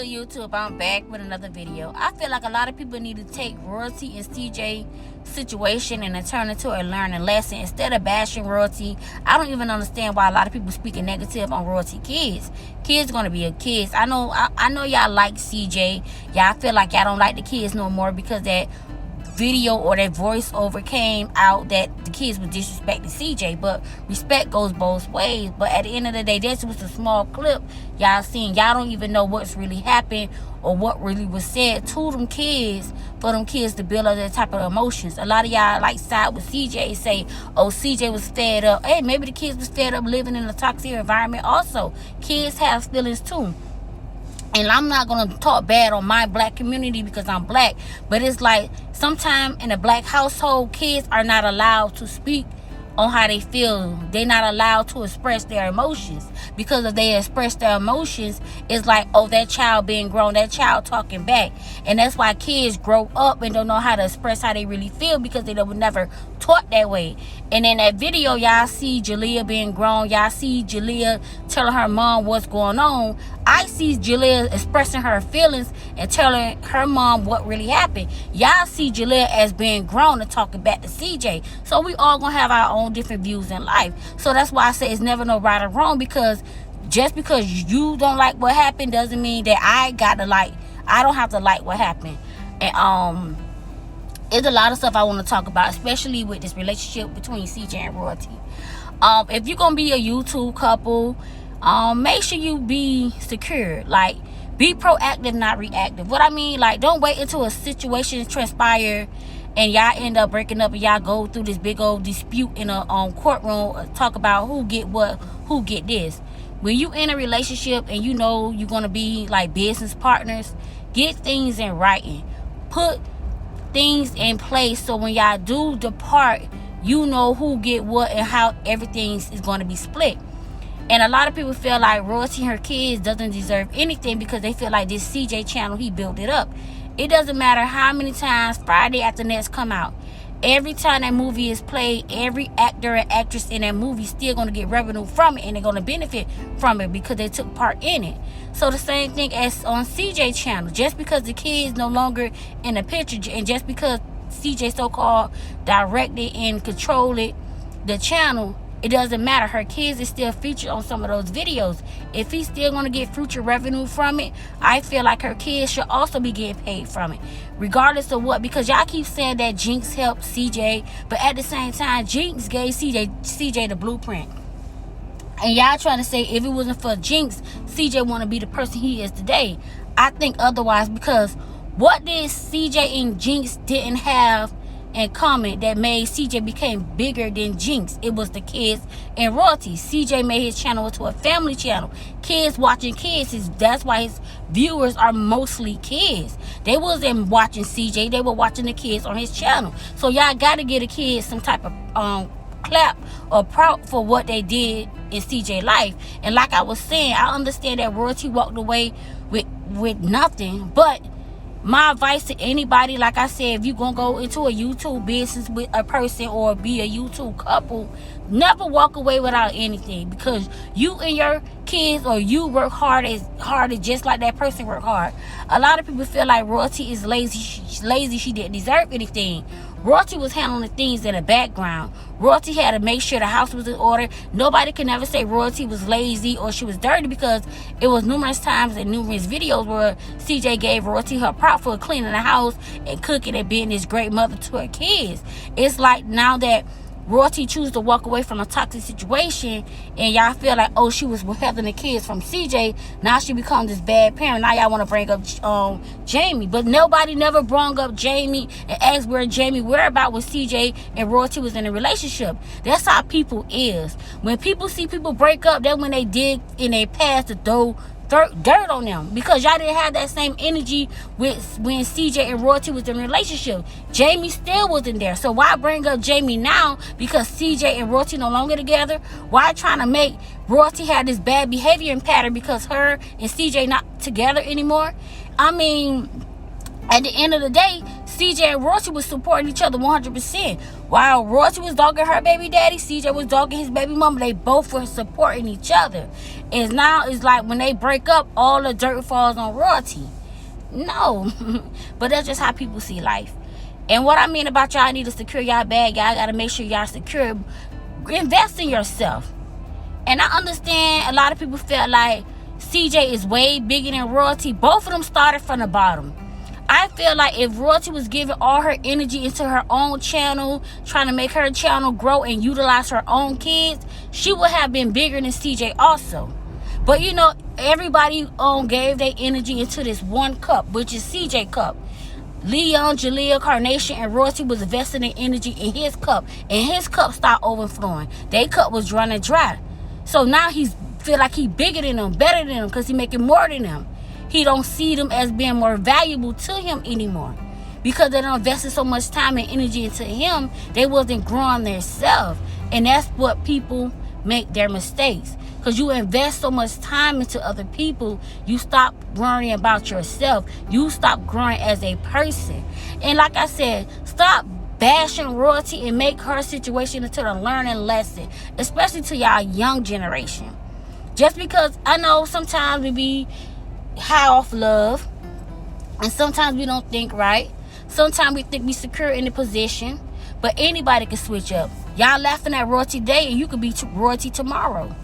YouTube, I'm back with another video. I feel like a lot of people need to take Royalty and CJ situation and turn it into a learning lesson instead of bashing Royalty. I don't even understand why a lot of people speaking negative on Royalty kids. Kids gonna be a kids. I know y'all like CJ. Y'all feel like y'all don't like the kids no more because that video or that voiceover came out that the kids were disrespecting CJ, but respect goes both ways. But at the end of the day, this was a small clip y'all seen. Y'all don't even know what's really happened or what really was said to them kids for them kids to build up that type of emotions. A lot of y'all like side with CJ, say, oh, CJ was fed up. Hey, maybe the kids was fed up living in a toxic environment also. Kids have feelings too. And I'm not going to talk bad on my black community because I'm black. But it's like sometimes in a black household, kids are not allowed to speak on how they feel. They're not allowed to express their emotions. Because if they express their emotions, it's like, oh, that child being grown, that child talking back. And that's why kids grow up and don't know how to express how they really feel because they were never taught that way. And in that video, y'all see Jalea being grown. Y'all see Jalea telling her mom what's going on. I see Jalea expressing her feelings and telling her mom what really happened. Y'all see Jalea as being grown and talking back to CJ. So we all gonna have our own different views in life. So that's why I say it's never no right or wrong, because just because you don't like what happened doesn't mean that I don't have to like what happened. And there's a lot of stuff I want to talk about, especially with this relationship between CJ and Royalty. If you're gonna be a YouTube couple, make sure you be secure. Like, be proactive, not reactive. What I mean, like, don't wait until a situation transpire and y'all end up breaking up and y'all go through this big old dispute in a courtroom, talk about who get what, who get this. When you in a relationship and you know you're gonna be like business partners, get things in writing. Put things in place so when y'all do depart, you know who get what and how everything is going to be split. And a lot of people feel like Royalty and her kids doesn't deserve anything because they feel like this CJ channel, he built it up. It doesn't matter how many times Friday After Next come out. Every time that movie is played, every actor and actress in that movie still going to get revenue from it, and they're going to benefit from it because they took part in it. So the same thing as on CJ channel. Just because the kids no longer in the picture, and just because CJ so-called directed and controlled the channel, it doesn't matter. Her kids is still featured on some of those videos. If he's still going to get future revenue from it, I feel like her kids should also be getting paid from it. Regardless of what, because y'all keep saying that Jinx helped CJ, but at the same time, Jinx gave CJ the blueprint. And y'all trying to say if it wasn't for Jinx, CJ want to be the person he is today. I think otherwise, because what did CJ and Jinx didn't have in common that made CJ became bigger than Jinx? It was the kids and Royalty. CJ made his channel into a family channel. Kids watching kids. That's why his viewers are mostly kids. They wasn't watching CJ. They were watching the kids on his channel. So y'all got to give the kids some type of clap or proud for what they did in CJ life. And like I was saying, I understand that Royalty walked away with nothing, but my advice to anybody, like I said, if you're going to go into a YouTube business with a person or be a YouTube couple, never walk away without anything, because you and your kids, or you work hard as just like that person worked hard. A lot of people feel like Royalty is lazy. She's lazy. She didn't deserve anything. Royalty was handling things in the background. Royalty had to make sure the house was in order. Nobody can ever say Royalty was lazy or she was dirty, because it was numerous times and numerous videos where CJ gave Royalty her prop for cleaning the house and cooking and being this great mother to her kids. It's like now that Royalty choose to walk away from a toxic situation and y'all feel like, oh, she was withholding the kids from CJ, now she becomes this bad parent. Now y'all want to bring up Jamie, but nobody never brought up Jamie and asked where Jamie whereabouts when CJ and Royalty was in a relationship. That's how people is. When people see people break up, that's when they dig in their past to throw dirt on them, because y'all didn't have that same energy with when CJ and Royalty was in a relationship. Jamie still wasn't there, so why bring up Jamie now because CJ and Royalty no longer together? Why trying to make Royalty have this bad behavior and pattern because her and CJ not together anymore? I mean, at the end of the day, CJ and Royalty was supporting each other 100%. While Royalty was dogging her baby daddy, CJ was dogging his baby mama. They both were supporting each other. And now it's like when they break up, all the dirt falls on Royalty. No. But that's just how people see life. And what I mean about y'all need to secure y'all bag, y'all got to make sure y'all secure. Invest in yourself. And I understand a lot of people feel like CJ is way bigger than Royalty. Both of them started from the bottom. I feel like if Royalty was giving all her energy into her own channel, trying to make her channel grow and utilize her own kids, she would have been bigger than CJ also. But you know, everybody gave their energy into this one cup, which is CJ cup. Leon, Jaleel, Carnation, and Royalty was investing in energy in his cup, and his cup started overflowing. Their cup was running dry. So now he feel like he bigger than them, better than them, because he making more than them. He don't see them as being more valuable to him anymore. Because they don't invested so much time and energy into him, they wasn't growing themselves. And that's what people make their mistakes. Because you invest so much time into other people, you stop worrying about yourself. You stop growing as a person. And like I said, stop bashing Royalty and make her situation into a learning lesson, especially to y'all young generation. Just because I know sometimes we be high off love, and sometimes we don't think right. Sometimes we think we secure in the position, but anybody can switch up. Y'all laughing at Royalty today, and you could be Royalty tomorrow.